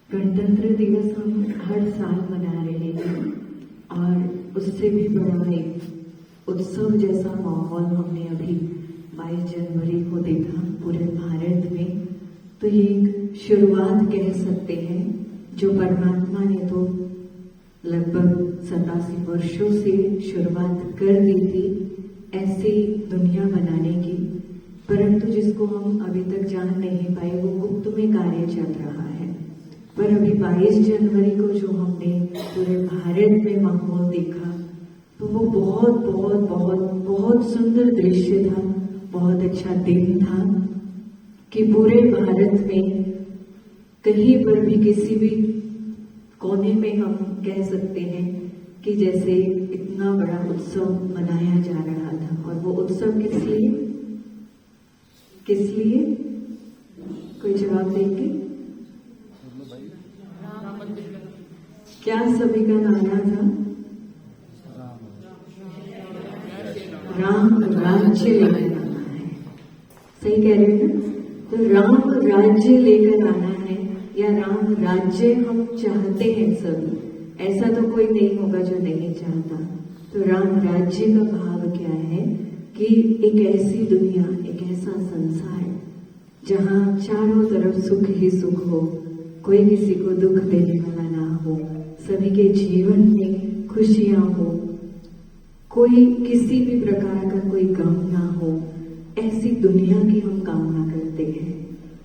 गणतंत्र दिवस हम हर साल मना रहे हैं और उससे भी बड़ा एक उत्सव जैसा माहौल हमने अभी 22 जनवरी को देखा पूरे भारत में। तो ये एक शुरुआत कह सकते हैं जो परमात्मा ने तो लगभग 87 वर्षों से शुरुआत कर दी थी ऐसी दुनिया बनाने की, परंतु जिसको हम अभी तक जान नहीं पाए वो गुप्त में कार्य चल रहा है। पर अभी 22 जनवरी को जो हमने पूरे भारत में माहौल देखा तो वो बहुत बहुत बहुत बहुत सुंदर दृश्य था, बहुत अच्छा दिन था कि पूरे भारत में कहीं पर भी किसी भी कोने में हम कह सकते हैं कि जैसे इतना बड़ा उत्सव मनाया जा रहा था। और वो उत्सव किस लिए कोई जवाब देंगे? क्या सभी का नारा था? राम राज्य लेकर आना है। सही कह रहे हैं ना? तो राम राज्य लेकर आना है या राम राज्य हम चाहते हैं सभी, ऐसा तो कोई नहीं होगा जो नहीं चाहता। तो राम राज्य का भाव क्या है कि एक ऐसी दुनिया, एक ऐसा संसार जहाँ चारों तरफ सुख ही सुख हो, कोई किसी को दुख देने वाला ना हो, सभी के जीवन में खुशियां हो, कोई किसी भी प्रकार का कोई गम ना हो, ऐसी दुनिया की हम कामना करते हैं।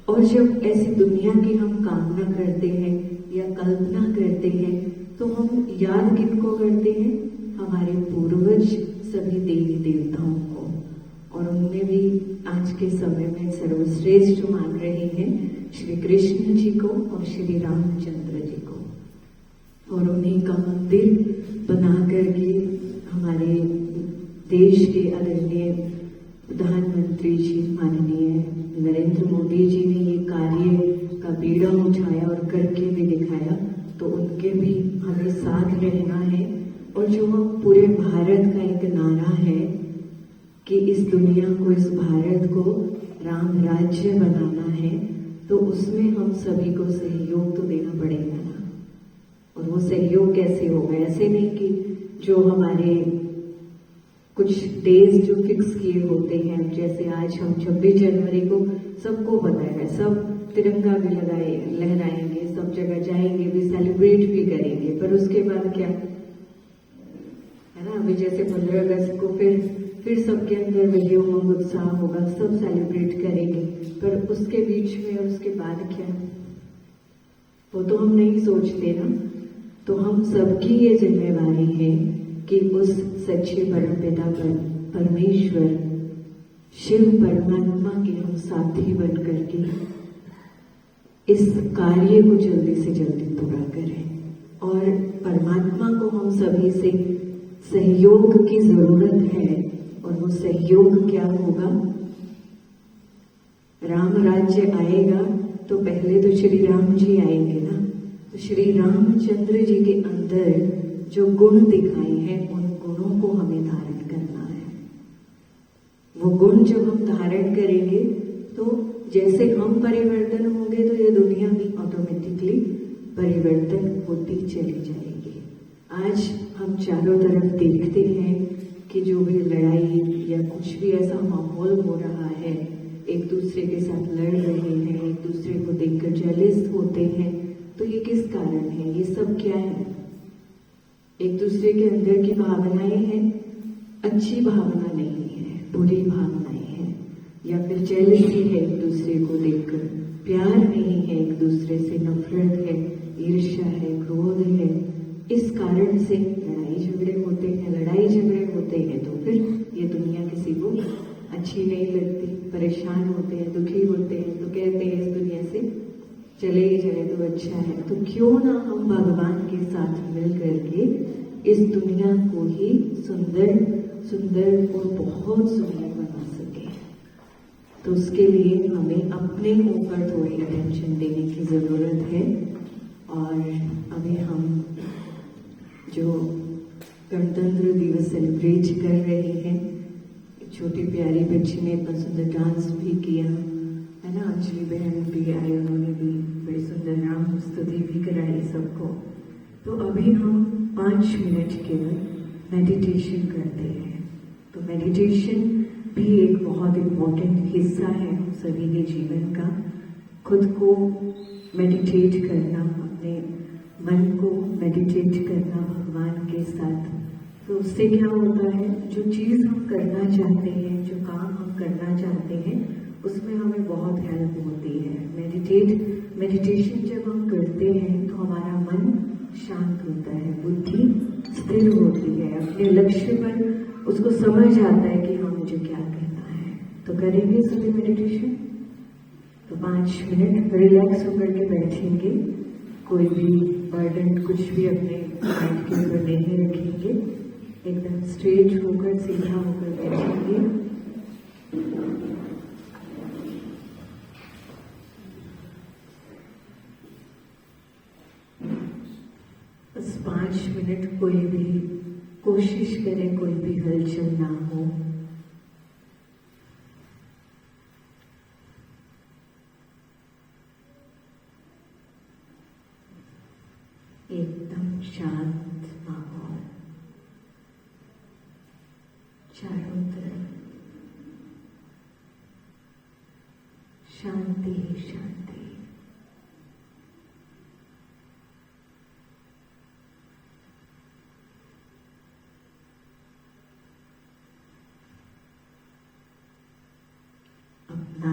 और जब ऐसी दुनिया की हम कामना करते हैं या कल्पना करते हैं तो हम याद किनको करते हैं? हमारे पूर्वज सभी देवी देवताओं को, और उनमें भी आज के समय में सर्वश्रेष्ठ मान रहे हैं श्री कृष्ण जी को और श्री रामचंद्र जी को। और उन्हीं का मंदिर बना करके हमारे देश के आदरणीय प्रधानमंत्री जी माननीय नरेंद्र मोदी जी ने ये कार्य का बीड़ा उठाया और करके भी दिखाया। तो उनके भी हमें साथ रहना है। और जो पूरे भारत का एक नारा है कि इस दुनिया को, इस भारत को राम राज्य बनाना है, तो उसमें हम सभी को सहयोग तो देना पड़ेगा ना। और वो सहयोग कैसे होगा? ऐसे नहीं कि जो हमारे कुछ डेज जो फिक्स किए होते हैं, जैसे आज हम 26 जनवरी को सबको पता है, सब तिरंगा भी लहराएंगे, सब जगह जाएंगे भी, सेलिब्रेट भी करेंगे, पर उसके बाद क्या है ना? अभी जैसे 15 अगस्त को फिर सबके अंदर वही उमंग उत्साह होगा, सब सेलिब्रेट करेंगे, पर उसके बीच में और उसके बाद क्या, वो तो हम नहीं सोचते ना। तो हम सबकी ये जिम्मेवारी है कि उस सच्चे परमपिता परमेश्वर शिव परमात्मा के हम साथी बन करके इस कार्य को जल्दी से जल्दी पूरा करें। और परमात्मा को हम सभी से सहयोग की जरूरत है। और वो सहयोग क्या होगा? राम राज्य आएगा तो पहले तो श्री राम जी आएंगे ना। तो श्री रामचंद्र जी के अंदर जो गुण दिखाए हैं उन गुणों को हमें धारण करना है। वो गुण जब हम धारण करेंगे तो जैसे हम परिवर्तन होंगे तो ये दुनिया भी ऑटोमेटिकली परिवर्तन होती चली जाएगी। आज हम चारों तरफ देखते हैं कि जो भी लड़ाई या कुछ भी ऐसा माहौल हो रहा है, एक दूसरे के साथ लड़ रहे हैं, एक दूसरे को देखकर जेलस होते हैं, तो ये किस कारण है? ये सब क्या है? एक दूसरे के अंदर की भावनाएं हैं, अच्छी भावना नहीं है, बुरी भावनाएं हैं, या फिर जेलसी है एक दूसरे को देखकर, प्यार नहीं है एक दूसरे से, नफरत है, ईर्ष्या है, क्रोध है। इस कारण से लड़ाई झगड़े होते हैं। तो फिर ये दुनिया किसी को अच्छी नहीं लगती, परेशान होते हैं, दुखी होते हैं, तो कहते हैं इस दुनिया से चले ही जाए तो अच्छा है। तो क्यों ना हम भगवान के साथ मिल करके इस दुनिया को ही सुंदर और बहुत सुंदर बना सके। तो उसके लिए हमें अपने ऊपर थोड़ी अटेंशन देने की जरूरत है। और अभी हम जो गणतंत्र दिवस सेलिब्रेट कर रहे हैं, छोटी प्यारी बच्ची ने इतना सुंदर डांस भी किया है ना, अंजलि बहन भी आई, उन्होंने भी बड़ी सुंदर नाम स्तुति भी सबको। तो अभी हम 5 मिनट केवल मेडिटेशन करते हैं। तो मेडिटेशन भी एक बहुत इम्पोर्टेंट हिस्सा है हम सभी के जीवन का। खुद को मेडिटेट करना, अपने मन को मेडिटेट करना भगवान के साथ। तो उससे क्या होता है, जो चीज़ हम करना चाहते हैं, जो काम हम करना चाहते हैं, उसमें हमें बहुत हेल्प होती है। मेडिटेशन जब हम करते हैं तो हमारा मन शांत होता है, बुद्धि स्थिर होती है, अपने लक्ष्य पर उसको समझ आता है कि हाँ मुझे क्या करना है। तो करेंगे सभी मेडिटेशन। तो 5 मिनट रिलैक्स होकर के बैठेंगे, कोई भी बर्डन कुछ भी अपने माइंड के ऊपर नहीं रखेंगे, एकदम स्ट्रेट होकर सीधा होकर बैठेंगे। बस 5 मिनट कोई भी कोशिश करें, कोई भी हलचल ना हो। एकदम शांत माहौल, चारों तरफ शांति ही शांति। अपना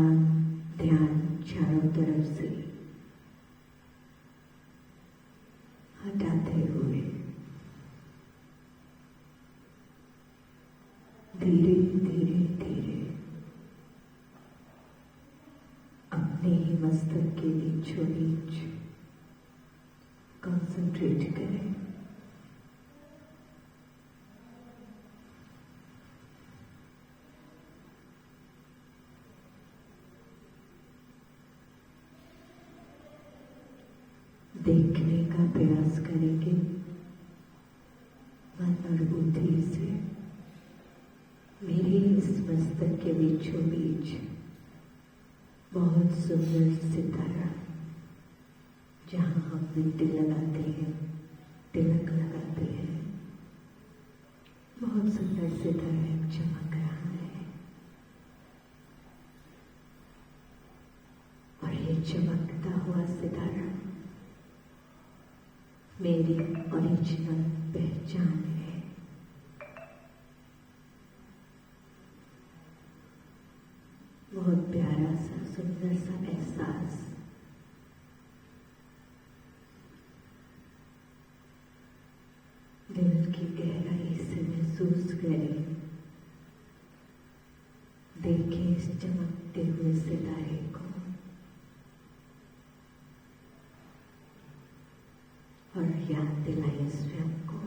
ध्यान चारों तरफ से हटाते हुए धीरे धीरे धीरे अपने ही मस्तक के बीचों बीच कंसंट्रेट करें। देखने का प्रयास करेंगे मन और बुद्धि से मेरे इस मस्तक के बीचों बीच बहुत सुंदर सितारा, जहाँ हम मिट्टी लगाते हैं, तिलक लगाते हैं, बहुत सुंदर सितारा चमक रहा है। और ये चमकता हुआ सितारा मेरी ओरिजिनल पहचान है। बहुत प्यारा सा सुंदर सा एहसास। दिल की गहराई से महसूस करें, देखें इस चमकते हुए सितारे को और याद दिलाइए स्वयं को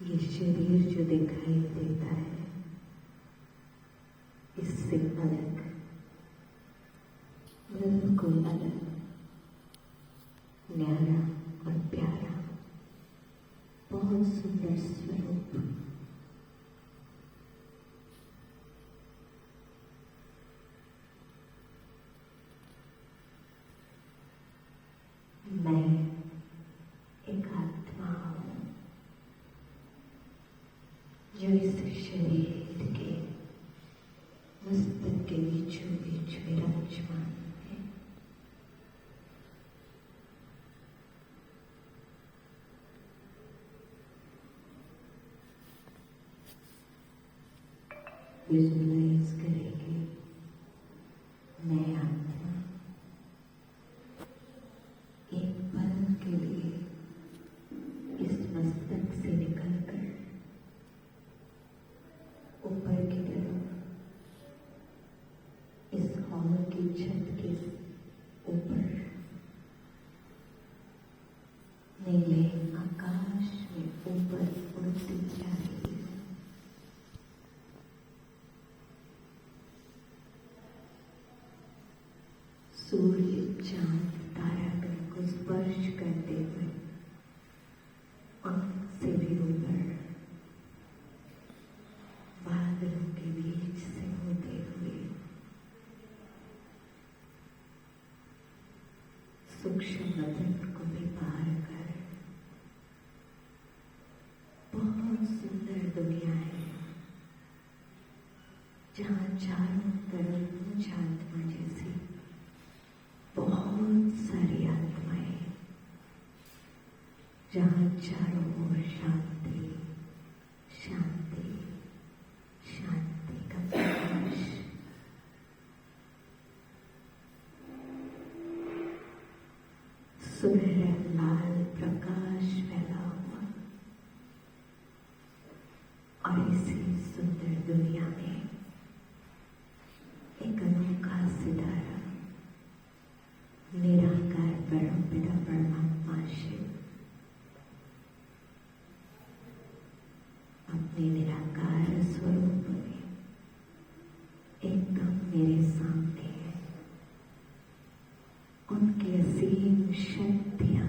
ये शरीर जो दिखाई देता है इससे अलग, बिल्कुल अलग, न्यारा और प्यारा, बहुत सुंदर स्वरूप। मैं एक आत्मा हूँ जो इस शरीर के मस्तक के बीचों बीच विराजमान है। विजुअलाइज करेंगे मैं आत्मा एक पल के लिए इस मस्तक से निकलकर ऊपर की तरफ इस हॉल की छत के ऊपर नीले आकाश में ऊपर उड़ती जा रही है। सूर्य चांद तारागण को स्पर्श करते हुए आंख से भी ऊपर बादलों के बीच से होते हुए सूक्ष्म बदन को भी पार कर बहुत सुंदर दुनिया है, जहाँ चारों तरफ मुझ आत्मा जैसी बहुत सारी आत्माएं, जहाँ चारों ओर शांति शांति शांति का प्रकाश। सुनहरा लाल प्रकाश फैला हुआ, और इसी सुंदर दुनिया में एक अनोखा सितारा निराकार परमपिता परमात्मा शिव अपने निराकार स्वरूप में एकदम मेरे सामने है। उनकी असीम शक्तियां,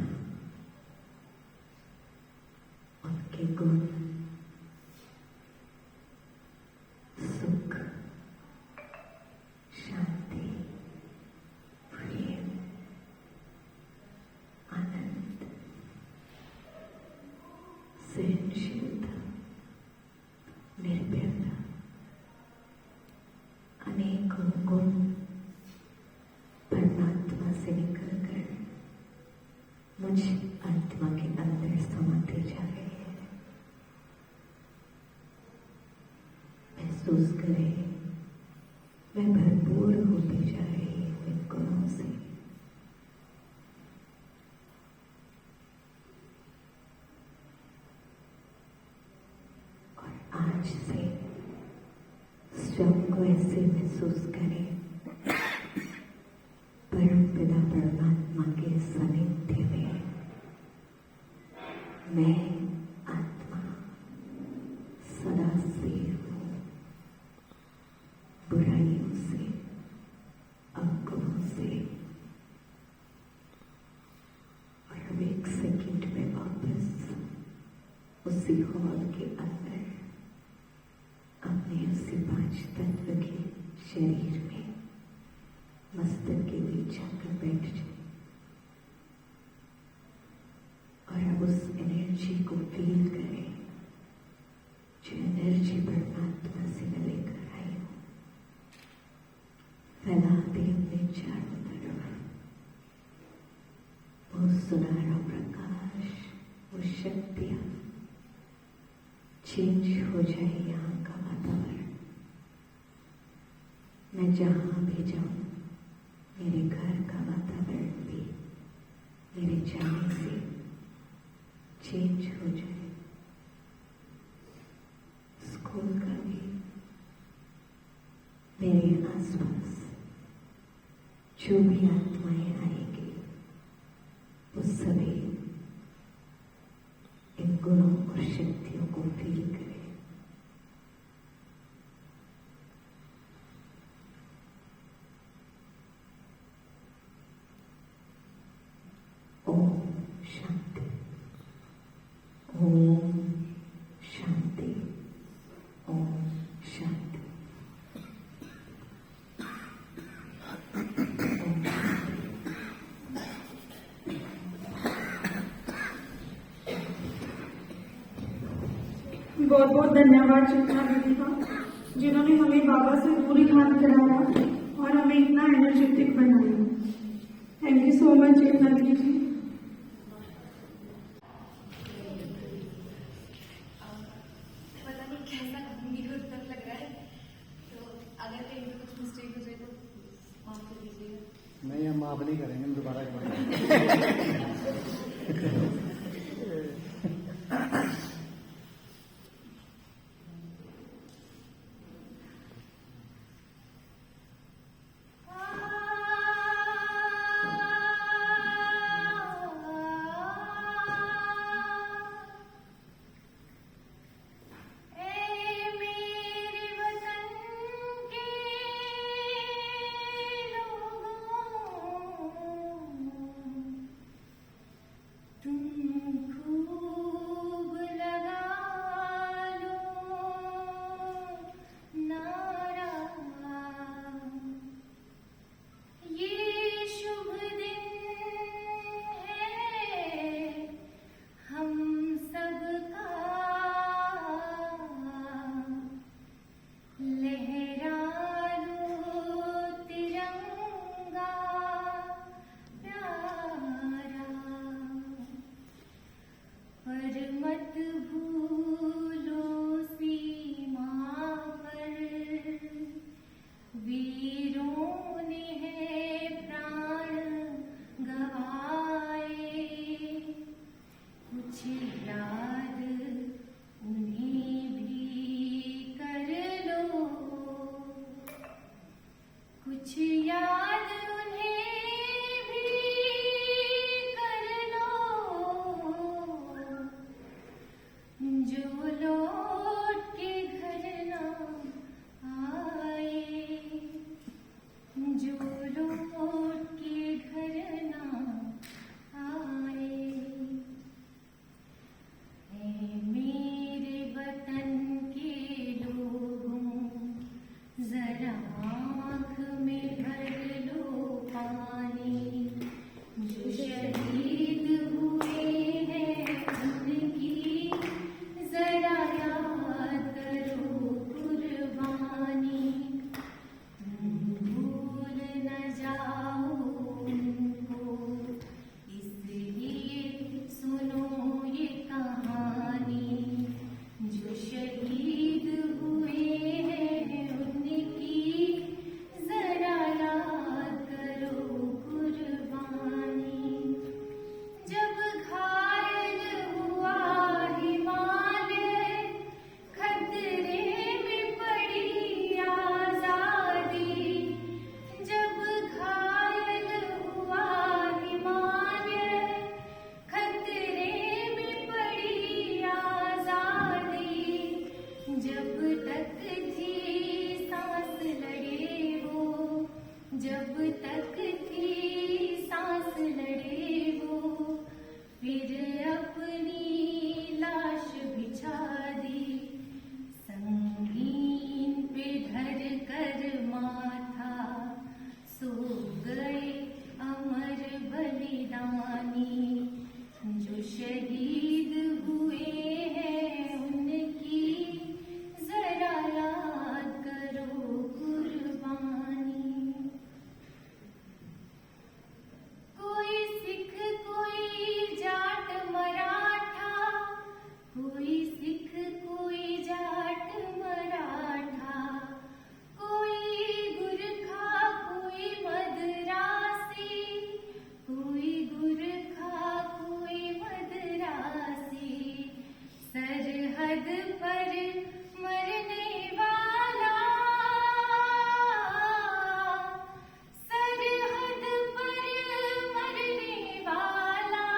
उनके गुण, सुख, शांति, प्रेम, आनंद, सहनशीलता, निर्भयता, अनेकों गुण परमात्मा से निकलकर मुझ आत्मा के अंदर समाते जा रहे हैं। महसूस करें, मैं भरपूर होती जा रही हूँ इन गुणों से। और आज से स्वयं को ऐसे महसूस करें, परमपिता परमात्मा के सानिध्य में मैं आत्मा सदा सेफ हूँ, बुराइयों से, अवगुणों से। और अब एक सेकंड में वापस उसी हॉल के अंदर अपने उसी 5 तत्व के शरीर में मस्तक के बीच आकर बैठ जाए, और अब उस एनर्जी को फील करें, जो एनर्जी परमात्मा से मैं लेकर आई हूँ। फैला दे अपने चारों तरफ वो सुनहरा प्रकाश, वो शक्तियां। चेंज हो जाए यहाँ का वातावरण। मैं जहाँ भी जाऊँ, मेरे घर का वातावरण भी मेरे जाने से चेंज हो जाए। स्कूल का भी, मेरे आसपास जो भी आत्माएं आएगी, वो सभी इन गुणों और शक्तियों को फील करें। ओम शांति, ओम शांति, ओम शांति। बहुत बहुत धन्यवाद चेतना दीदी का, जिन्होंने हमें बाबा से दूरी हाथ कराया और हमें इतना एनर्जेटिक बनाया। थैंक यू सो मच चेतना दीदी जी। पता नहीं कैसा कहूँगी, खुद तक लग रहा है, तो अगर कहीं पे कुछ मिस्टेक हो जाए तो माफ कर दीजिएगा। नहीं, हम माफ नहीं करेंगे, हम दोबारा करेंगे। तुम कुछ याद उन्हें भी कर लो, जो लौट के घर ना आए, जो लौट के घर ना आए। ऐ मेरे वतन के लोगों, जरा आँख में भर लो पानी, जो शहीद हुए हैं उनकी जरा याद करो कुर्बानी। भूल न जाओ उनको, इसलिए सुनो ये कहानी, जो शहीद हुए हैं उनकी जरा याद करो कुर्बानी। जब घायल हुआ हिमालय, खतरे में पड़ी आजादी, जब घायल हुआ हिमालय, खतरे में पड़ी आजादी, जब तक थी सांस लड़े वो, जब तक थी सांस लड़े वो, फिर अपनी लाश बिछा दी, संगीन पे धर कर माथा, सो गए अमर बलिदानी, जो शहीद हुए हैं उनकी जरा याद करो कुर्बानी। कोई सिख कोई जाट मराठा, कोई सिख कोई जाट मराठा, कोई गुरखा कोई मदरासी, कोई गुरखा कोई मदरासी, सरहद पर मरने वाला, सरहद पर मरने वाला,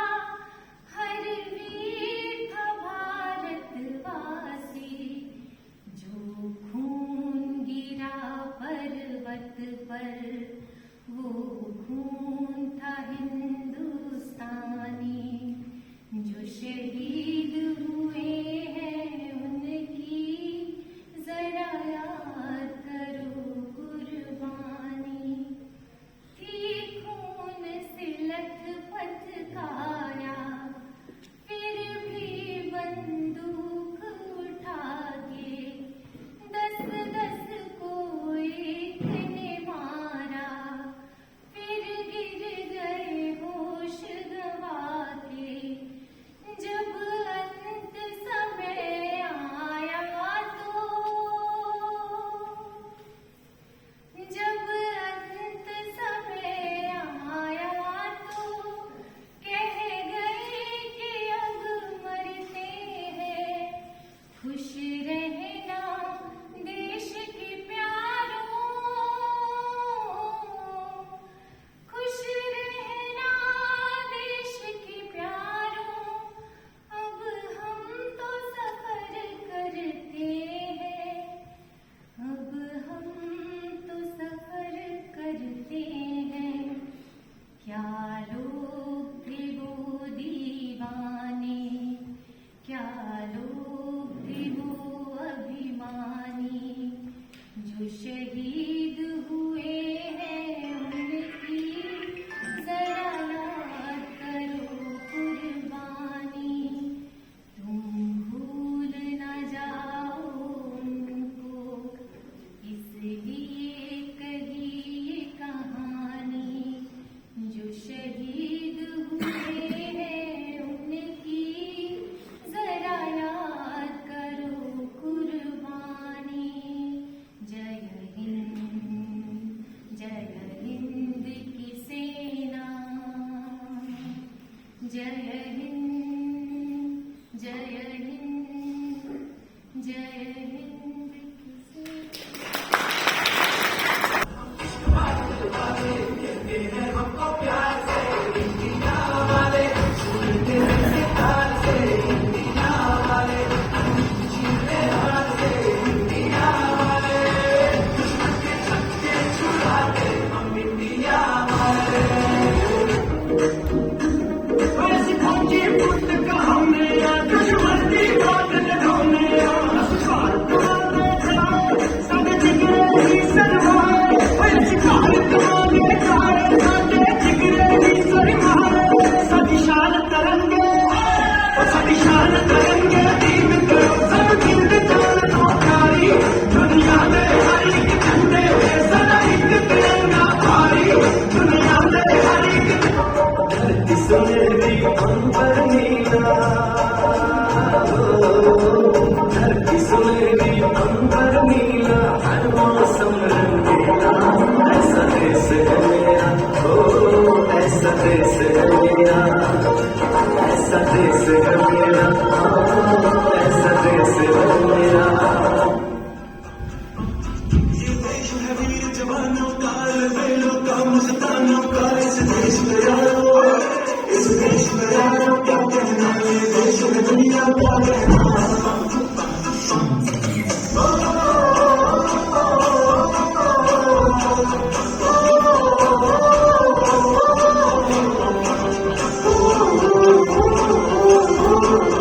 हर वीर था भारतवासी, जो खून गिरा पर्वत पर, वो खून था हिंदुस्तानी, जो शहीद हुए हैं उनकी जरा याद करो कुर्बानी। थी खून से लथपथ काया, फिर भी बंदूक उठा के 10-10 को एक ने मारा, फिर गिर गए होश गवा के, जब अंत समय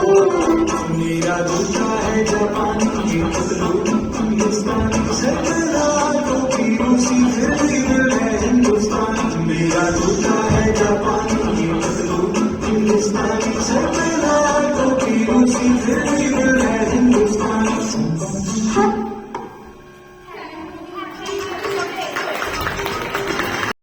मेरा दूसरा है जापानी ये पतलून हिंदुस्तानी सरकरा तो भी रूसी फिर भी दिल है हिंदुस्तानी मेरा दूसरा है जापानी ये पतलून हिंदुस्तानी सरकरा